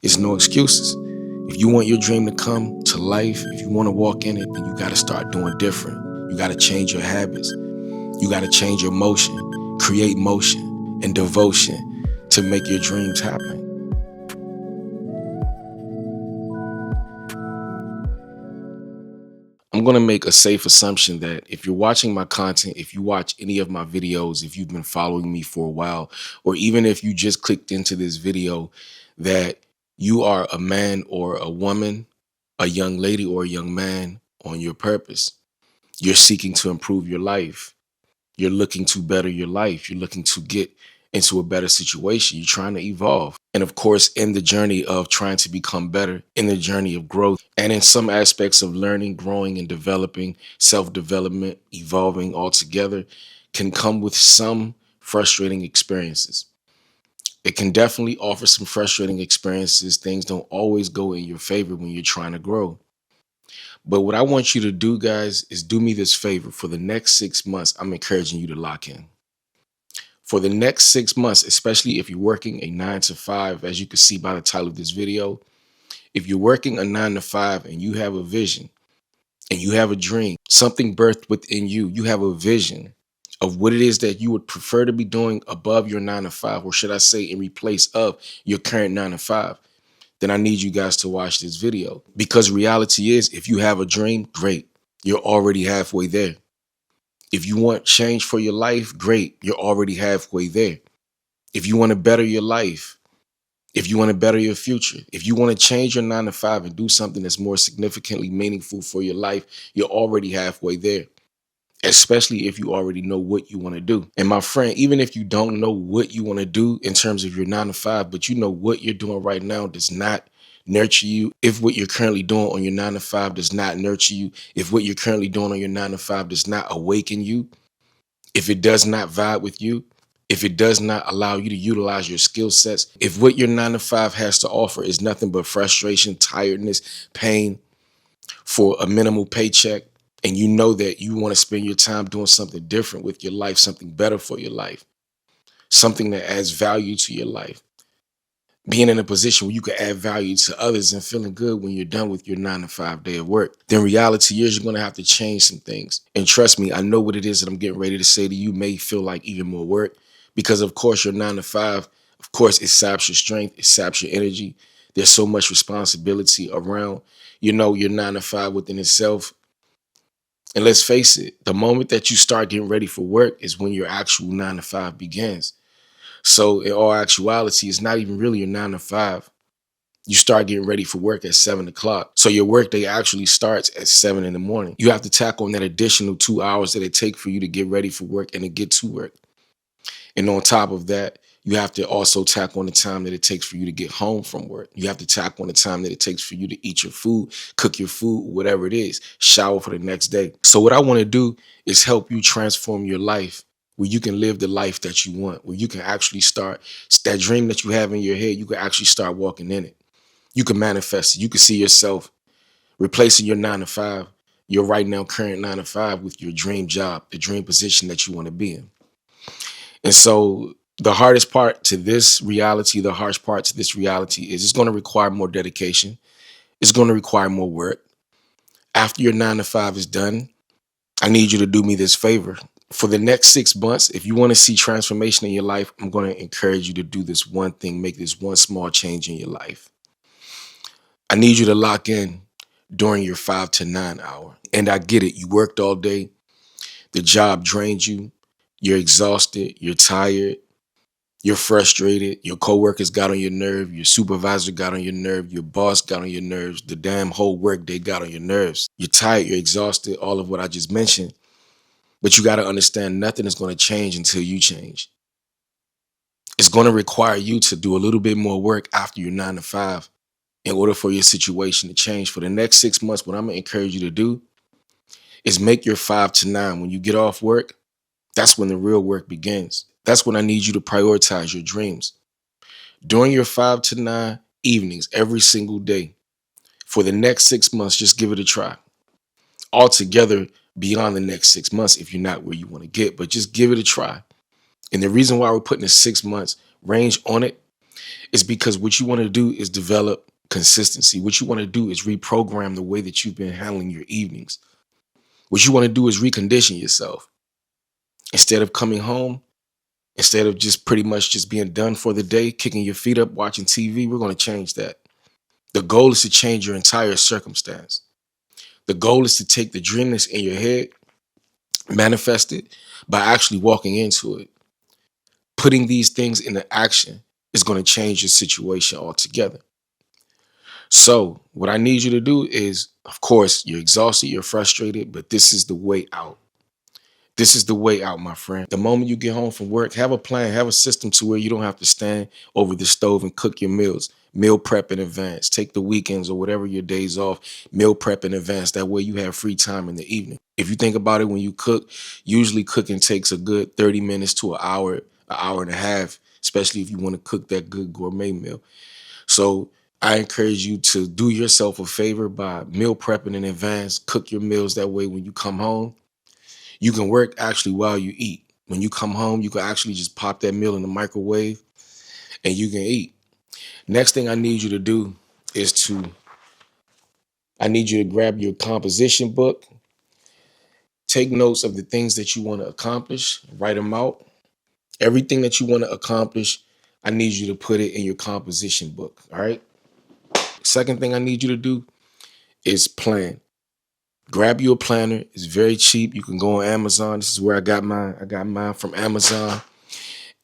It's no excuses. If you want your dream to come to life, if you want to walk in it, then you got to start doing different. You got to change your habits. You got to change your motion, create motion and devotion to make your dreams happen. I'm going to make a safe assumption that if you're watching my content, if you watch any of my videos, if you've been following me for a while, or even if you just clicked into this video, that you are a man or a woman, a young lady or a young man on your purpose. You're seeking to improve your life. You're looking to better your life. You're looking to get into a better situation. You're trying to evolve. And of course, in the journey of trying to become better, in the journey of growth, and in some aspects of learning, growing, and developing, self development, evolving altogether, can come with some frustrating experiences. It can definitely offer some frustrating experiences. Things don't always go in your favor when you're trying to grow. But what I want you to do, guys, is do me this favor. For the next 6 months, I'm encouraging you to lock in. For the next 6 months, especially if you're working a 9 to 5, as you can see by the title of this video, if you're working a 9 to 5 and you have a vision and you have a dream, something birthed within you, you have a vision of what it is that you would prefer to be doing above your 9 to 5, or should I say in replace of your current 9 to 5, then I need you guys to watch this video. Because reality is, if you have a dream, great. You're already halfway there. If you want change for your life, great. You're already halfway there. If you want to better your life, if you want to better your future, if you want to change your 9 to 5 and do something that's more significantly meaningful for your life, you're already halfway there. Especially if you already know what you want to do. And my friend, even if you don't know what you want to do in terms of your 9 to 5, but you know what you're doing right now does not nurture you, if what you're currently doing on your 9 to 5 does not nurture you, if what you're currently doing on your 9 to 5 does not awaken you, if it does not vibe with you, if it does not allow you to utilize your skill sets, if what your 9 to 5 has to offer is nothing but frustration, tiredness, pain for a minimal paycheck, and you know that you want to spend your time doing something different with your life, something better for your life, something that adds value to your life, being in a position where you can add value to others and feeling good when you're done with your 9 to 5 day of work, then reality is you're going to have to change some things. And trust me, I know what it is that I'm getting ready to say to you may feel like even more work, because of course your 9 to 5, of course, it saps your strength, it saps your energy. There's so much responsibility around, your 9 to 5 within itself. And let's face it, the moment that you start getting ready for work is when your actual 9 to 5 begins. So in all actuality, it's not even really your 9 to 5. You start getting ready for work at 7 o'clock. So your workday actually starts at 7 in the morning. You have to tack on that additional 2 hours that it takes for you to get ready for work and to get to work. And on top of that, you have to also tack on the time that it takes for you to get home from work. You have to tack on the time that it takes for you to eat your food, cook your food, whatever it is, shower for the next day. So what I want to do is help you transform your life where you can live the life that you want, where you can actually start that dream that you have in your head. You can actually start walking in it. You can manifest it. You can see yourself replacing your 9 to 5, your right now current 9 to 5, with your dream job, the dream position that you want to be in. And so the hardest part to this reality, the harsh part to this reality is it's going to require more dedication. It's going to require more work. After your 9 to 5 is done, I need you to do me this favor. For the next 6 months, if you want to see transformation in your life, I'm going to encourage you to do this one thing, make this one small change in your life. I need you to lock in during your 5 to 9 hour. And I get it. You worked all day. The job drained you. You're exhausted. You're tired. You're frustrated. Your coworkers got on your nerve. Your supervisor got on your nerve. Your boss got on your nerves. The damn whole workday got on your nerves. You're tired. You're exhausted. All of what I just mentioned. But you got to understand nothing is going to change until you change. It's going to require you to do a little bit more work after your 9 to 5 in order for your situation to change. For the next 6 months, what I'm going to encourage you to do is make your 5 to 9. When you get off work, that's when the real work begins. That's when I need you to prioritize your dreams. During your 5 to 9 evenings, every single day, for the next 6 months, just give it a try. Altogether, beyond the next 6 months, if you're not where you want to get, but just give it a try. And the reason why we're putting a 6 months range on it It's because what you want to do is develop consistency. What you want to do is reprogram the way that you've been handling your evenings. What you want to do is recondition yourself. Instead of coming home, instead of just pretty much just being done for the day, kicking your feet up, watching TV, we're going to change that. The goal is to change your entire circumstance. The goal is to take the dream that's in your head, manifest it by actually walking into it. Putting these things into action is going to change your situation altogether. So, what I need you to do is, of course, you're exhausted, you're frustrated, but this is the way out. This is the way out, my friend. The moment you get home from work, have a plan, have a system to where you don't have to stand over the stove and cook your meals. Meal prep in advance. Take the weekends or whatever your days off, meal prep in advance. That way you have free time in the evening. If you think about it, when you cook, usually cooking takes a good 30 minutes to an hour and a half, especially if you want to cook that good gourmet meal. So I encourage you to do yourself a favor by meal prepping in advance, cook your meals. That way when you come home, you can work actually while you eat. When you come home, you can actually just pop that meal in the microwave and you can eat. Next thing I need you to do is I need you to grab your composition book, take notes of the things that you want to accomplish, write them out. Everything that you want to accomplish, I need you to put it in your composition book. All right. Second thing I need you to do is plan. Grab you a planner. It's very cheap. You can go on Amazon. This is where I got mine. I got mine from Amazon,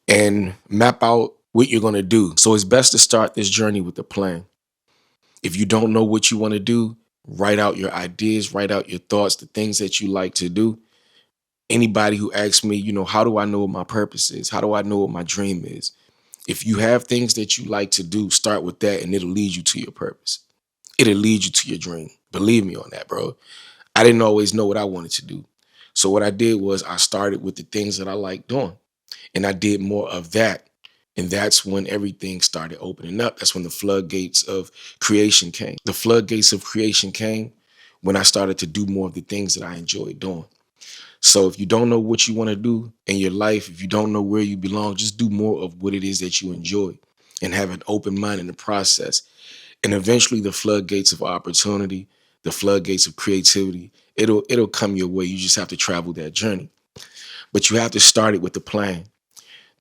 and map out what you're going to do. So it's best to start this journey with a plan. If you don't know what you want to do, write out your ideas, write out your thoughts, the things that you like to do. Anybody who asks me, how do I know what my purpose is? How do I know what my dream is? If you have things that you like to do, start with that and it'll lead you to your purpose. It'll lead you to your dream. Believe me on that, bro. I didn't always know what I wanted to do. So what I did was I started with the things that I like doing and I did more of that. And that's when everything started opening up. That's when the floodgates of creation came. The floodgates of creation came when I started to do more of the things that I enjoyed doing. So if you don't know what you want to do in your life, if you don't know where you belong, just do more of what it is that you enjoy and have an open mind in the process. And eventually the floodgates of opportunity, the floodgates of creativity, it'll come your way. You just have to travel that journey. But you have to start it with the plan.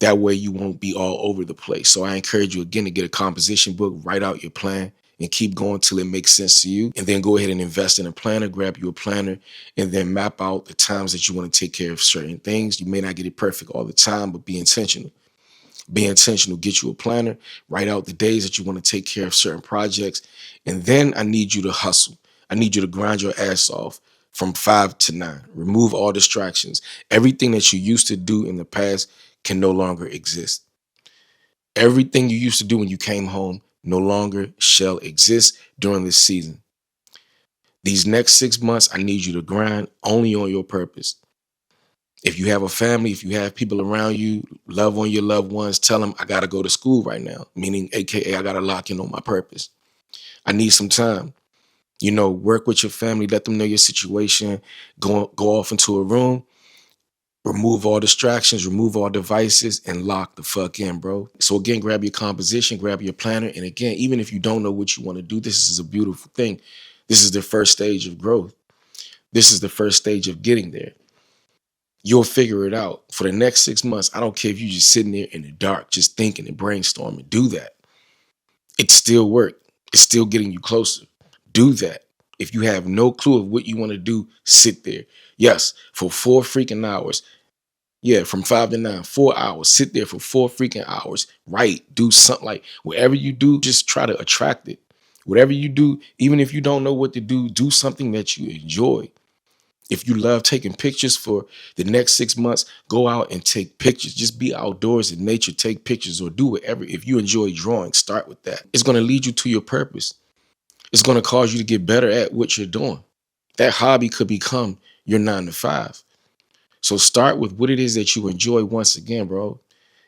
That way you won't be all over the place. So I encourage you again to get a composition book, write out your plan, and keep going till it makes sense to you. And then go ahead and invest in a planner, grab you a planner, and then map out the times that you want to take care of certain things. You may not get it perfect all the time, but be intentional. Be intentional, get you a planner, write out the days that you want to take care of certain projects. And then I need you to hustle. I need you to grind your ass off from 5 to 9. Remove all distractions. Everything that you used to do in the past can no longer exist. Everything you used to do when you came home no longer shall exist during this season. These next 6 months, I need you to grind only on your purpose. If you have a family, if you have people around you, love on your loved ones, tell them I got to go to school right now, meaning AKA I got to lock in on my purpose. I need some time. Work with your family, let them know your situation, go off into a room, remove all distractions, remove all devices, and lock the fuck in, bro. So again, grab your composition, grab your planner. And again, even if you don't know what you want to do, this is a beautiful thing. This is the first stage of growth. This is the first stage of getting there. You'll figure it out. For the next 6 months, I don't care if you're just sitting there in the dark, just thinking and brainstorming. Do that. It still work. It's still getting you closer. Do that. If you have no clue of what you want to do, sit there. Yes, for 4 freaking hours. Yeah, from 5 to 9, 4 hours. Sit there for 4 freaking hours. Write, do something. Like whatever you do, just try to attract it. Whatever you do, even if you don't know what to do something that you enjoy. If you love taking pictures for the next 6 months, go out and take pictures. Just be outdoors in nature, take pictures or do whatever. If you enjoy drawing, start with that. It's going to lead you to your purpose. It's going to cause you to get better at what you're doing. That hobby could become your 9 to 5. So start with what it is that you enjoy once again, bro.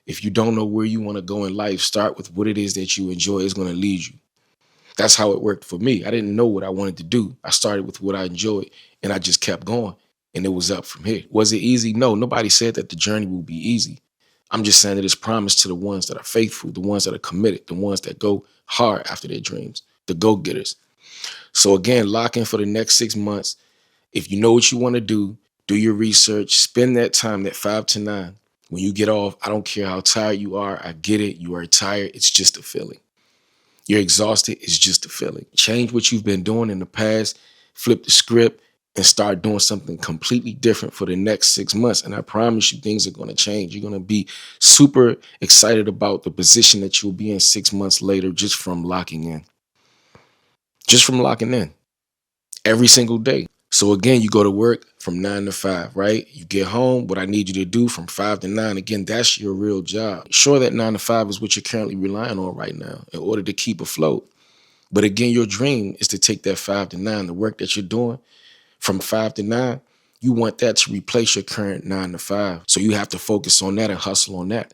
If you don't know where you want to go in life, start with what it is that you enjoy. It's going to lead you. That's how it worked for me. I didn't know what I wanted to do. I started with what I enjoyed and I just kept going and it was up from here. Was it easy? No, nobody said that the journey will be easy. I'm just saying that it's promised to the ones that are faithful, the ones that are committed, the ones that go hard after their dreams, the go-getters. So again, lock in for the next 6 months. If you know what you want to do your research, spend that time, that 5 to 9. When you get off, I don't care how tired you are. I get it. You are tired. It's just a feeling. You're exhausted. It's just a feeling. Change what you've been doing in the past, flip the script, and start doing something completely different for the next 6 months. And I promise you, things are going to change. You're going to be super excited about the position that you'll be in 6 months later just from locking in. Just from locking in every single day. So again, you go to work from 9 to 5, right? You get home. What I need you to do from 5 to 9, again, that's your real job. Sure, that 9 to 5 is what you're currently relying on right now in order to keep afloat. But again, your dream is to take that 5 to 9, the work that you're doing from 5 to 9. You want that to replace your current 9 to 5. So you have to focus on that and hustle on that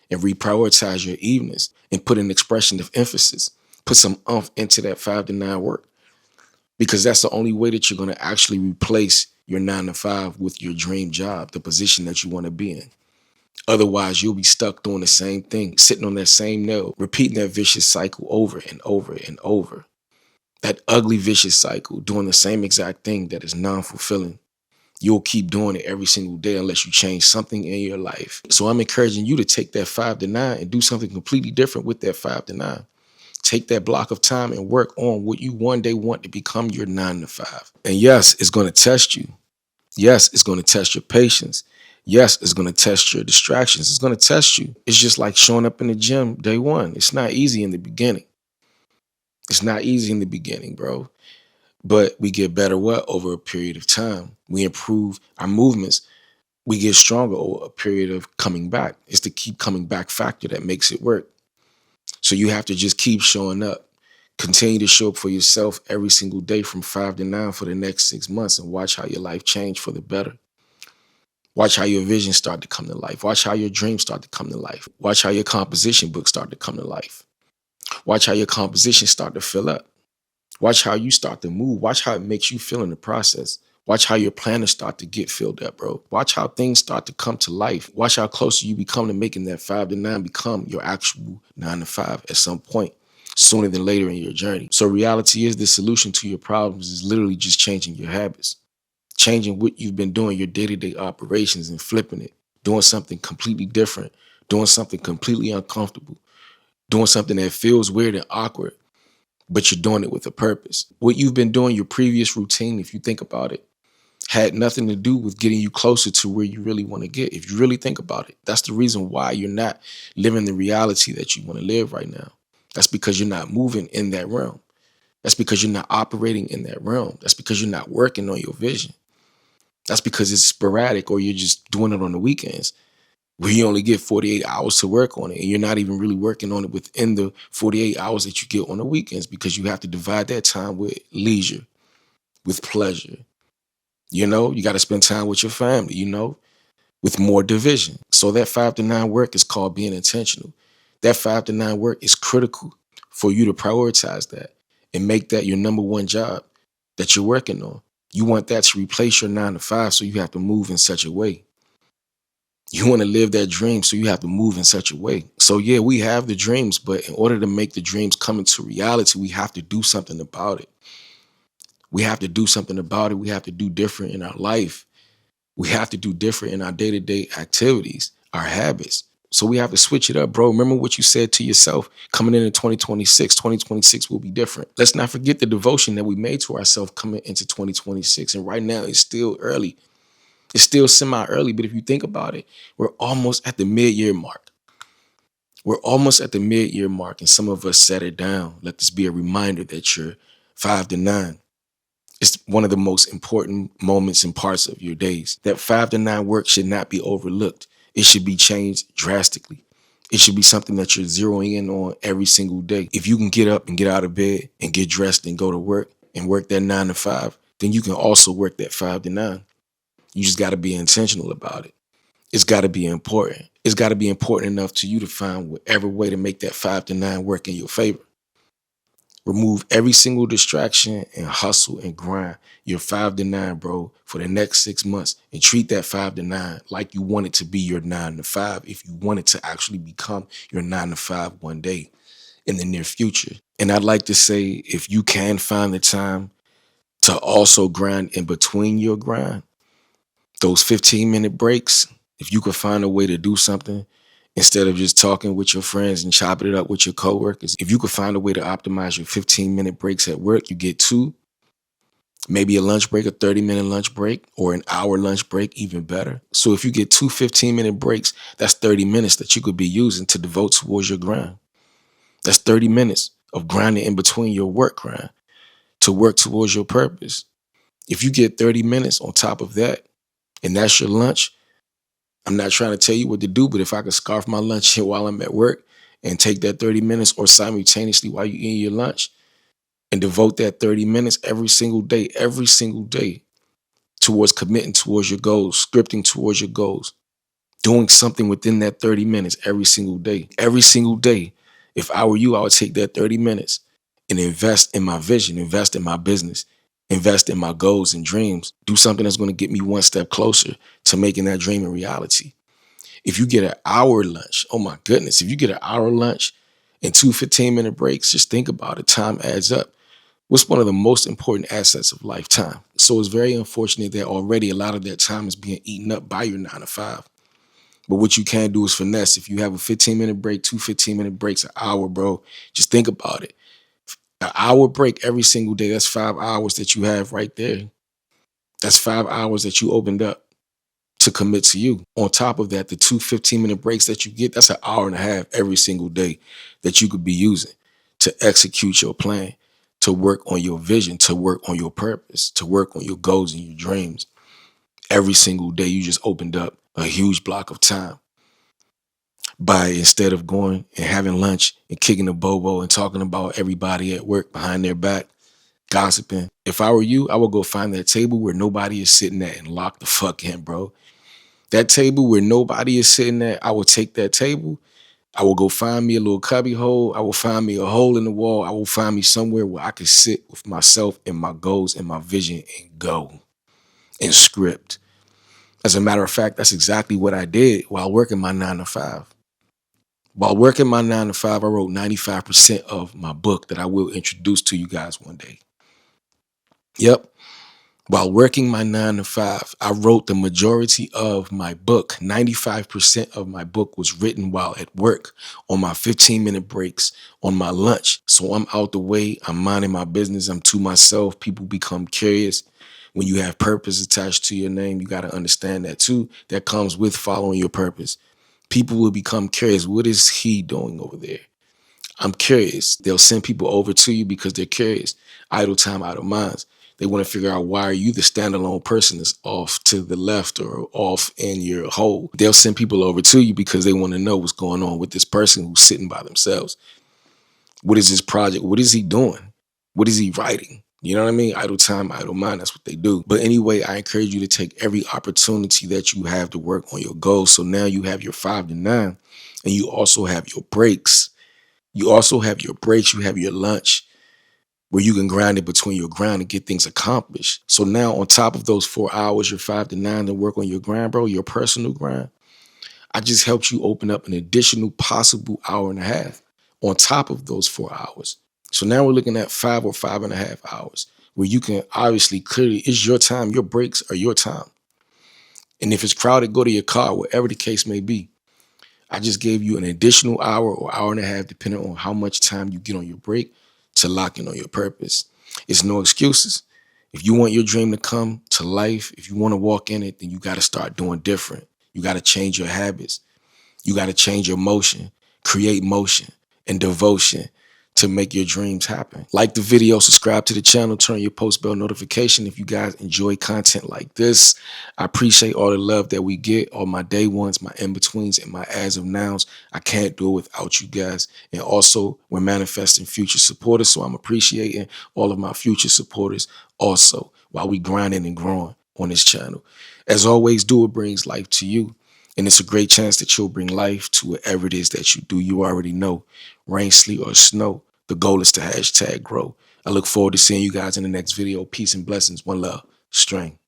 and reprioritize your evenings and put an expression of emphasis. Put some oomph into that 5 to 9 work, because that's the only way that you're going to actually replace your 9 to 5 with your dream job, the position that you want to be in. Otherwise, you'll be stuck doing the same thing, sitting on that same nail, repeating that vicious cycle over and over and over. That ugly, vicious cycle, doing the same exact thing that is non-fulfilling. You'll keep doing it every single day unless you change something in your life. So I'm encouraging you to take that 5 to 9 and do something completely different with that 5 to 9. Take that block of time and work on what you one day want to become your 9 to 5. And yes, it's going to test you. Yes, it's going to test your patience. Yes, it's going to test your distractions. It's going to test you. It's just like showing up in the gym day one. It's not easy in the beginning. It's not easy in the beginning, bro. But we get better over a period of time. We improve our movements. We get stronger over a period of coming back. It's the keep coming back factor that makes it work. So you have to just keep showing up. Continue to show up for yourself every single day from 5 to 9 for the next 6 months, and watch how your life change for the better. Watch how your vision start to come to life. Watch how your dreams start to come to life. Watch how your composition books start to come to life. Watch how your composition start to fill up. Watch how you start to move. Watch how it makes you feel in the process. Watch how your planners start to get filled up, bro. Watch how things start to come to life. Watch how closer you become to making that 5 to 9 become your actual 9 to 5 at some point, sooner than later in your journey. So reality is, the solution to your problems is literally just changing your habits, changing what you've been doing, your day-to-day operations, and flipping it, doing something completely different, doing something completely uncomfortable, doing something that feels weird and awkward, but you're doing it with a purpose. What you've been doing, your previous routine, if you think about it, had nothing to do with getting you closer to where you really want to get. If you really think about it, that's the reason why you're not living the reality that you want to live right now. That's because you're not moving in that realm. That's because you're not operating in that realm. That's because you're not working on your vision. That's because it's sporadic, or you're just doing it on the weekends where you only get 48 hours to work on it, and you're not even really working on it within the 48 hours that you get on the weekends, because you have to divide that time with leisure, with pleasure. You got to spend time with your family, with more division. So that 5 to 9 work is called being intentional. That 5 to 9 work is critical for you to prioritize that and make that your number one job that you're working on. You want that to replace your 9 to 5, so you have to move in such a way. You want to live that dream, so you have to move in such a way. So yeah, we have the dreams, but in order to make the dreams come into reality, we have to do something about it. We have to do something about it. We have to do different in our life. We have to do different in our day-to-day activities, our habits. So we have to switch it up, bro. Remember what you said to yourself coming into 2026. 2026 will be different. Let's not forget the devotion that we made to ourselves coming into 2026. And right now, it's still early. It's still semi-early, but if you think about it, we're almost at the mid-year mark. We're almost at the mid-year mark, and some of us set it down. Let this be a reminder that you're 5 to 9. It's one of the most important moments and parts of your days. That 5 to 9 work should not be overlooked. It should be changed drastically. It should be something that you're zeroing in on every single day. If you can get up and get out of bed and get dressed and go to work and work that 9 to 5, then you can also work that 5 to 9. You just got to be intentional about it. It's got to be important. It's got to be important enough to you to find whatever way to make that 5 to 9 work in your favor. Remove every single distraction and hustle and grind your 5 to 9, bro, for the next 6 months, and treat that 5 to 9 like you want it to be your 9 to 5 if you want it to actually become your 9 to 5 one day in the near future. And I'd like to say, if you can find the time to also grind in between your grind, those 15-minute breaks, if you could find a way to do something instead of just talking with your friends and chopping it up with your coworkers, if you could find a way to optimize your 15-minute breaks at work, you get two, maybe a lunch break, a 30-minute lunch break, or an hour lunch break, even better. So if you get two 15-minute breaks, that's 30 minutes that you could be using to devote towards your grind. That's 30 minutes of grinding in between your work grind to work towards your purpose. If you get 30 minutes on top of that, and that's your lunch, I'm not trying to tell you what to do, but if I could scarf my lunch here while I'm at work and take that 30 minutes, or simultaneously while you eat your lunch, and devote that 30 minutes every single day towards committing towards your goals, scripting towards your goals, doing something within that 30 minutes every single day. Every single day, if I were you, I would take that 30 minutes and invest in my vision, invest in my business, invest in my goals and dreams, do something that's going to get me one step closer to making that dream a reality. If you get an hour lunch, oh my goodness, if you get an hour lunch and two 15-minute breaks, just think about it. Time adds up. What's one of the most important assets of lifetime? So it's very unfortunate that already a lot of that time is being eaten up by your 9 to 5. But what you can do is finesse. If you have a 15-minute break, two 15-minute breaks, an hour, bro, just think about it. An hour break every single day, that's 5 hours that you have right there. That's 5 hours that you opened up to commit to you. On top of that, the two 15-minute breaks that you get, that's an hour and a half every single day that you could be using to execute your plan, to work on your vision, to work on your purpose, to work on your goals and your dreams. Every single day, you just opened up a huge block of time by, instead of going and having lunch and kicking a bobo and talking about everybody at work behind their back, gossiping. If I were you, I would go find that table where nobody is sitting at and lock the fuck in, bro. That table where nobody is sitting at, I will take that table. I will go find me a little cubby hole. I will find me a hole in the wall. I will find me somewhere where I can sit with myself and my goals and my vision and go and script. As a matter of fact, that's exactly what I did while working my 9 to 5. While working my 9 to 5, I wrote 95% of my book that I will introduce to you guys one day. Yep. While working my 9 to 5, I wrote the majority of my book. 95% of my book was written while at work, on my 15-minute breaks, on my lunch. So I'm out the way. I'm minding my business. I'm to myself. People become curious. When you have purpose attached to your name, you got to understand that too. That comes with following your purpose. People will become curious. What is he doing over there? I'm curious. They'll send people over to you because they're curious. Idle time, idle minds. They want to figure out, why are you the standalone person that's off to the left or off in your hole? They'll send people over to you because they want to know what's going on with this person who's sitting by themselves. What is this project? What is he doing? What is he writing? You know what I mean? Idle time, idle mind. That's what they do. But anyway, I encourage you to take every opportunity that you have to work on your goals. So now you have your 5 to 9, and you also have your breaks. You also have your breaks. You have your lunch, where you can grind it between your grind and get things accomplished. So now, on top of those 4 hours, your 5 to 9 to work on your grind, bro, your personal grind, I just helped you open up an additional possible hour and a half on top of those 4 hours. So now we're looking at 5 or 5.5 hours where you can obviously clearly, it's your time. Your breaks are your time. And if it's crowded, go to your car, whatever the case may be. I just gave you an additional hour or hour and a half, depending on how much time you get on your break, to lock in on your purpose. It's no excuses. If you want your dream to come to life, if you want to walk in it, then you got to start doing different. You got to change your habits. You got to change your motion, create motion and devotion to make your dreams happen. Like the video, subscribe to the channel, turn your post bell notification if you guys enjoy content like this. I appreciate all the love that we get, all my day ones, my in-betweens, and my as of nows. I can't do it without you guys. And also, we're manifesting future supporters, so I'm appreciating all of my future supporters also while we grinding and growing on this channel. As always, do what brings life to you. And it's a great chance that you'll bring life to whatever it is that you do. You already know, rain, sleet, or snow. The goal is to hashtag grow. I look forward to seeing you guys in the next video. Peace and blessings. One love. Strain.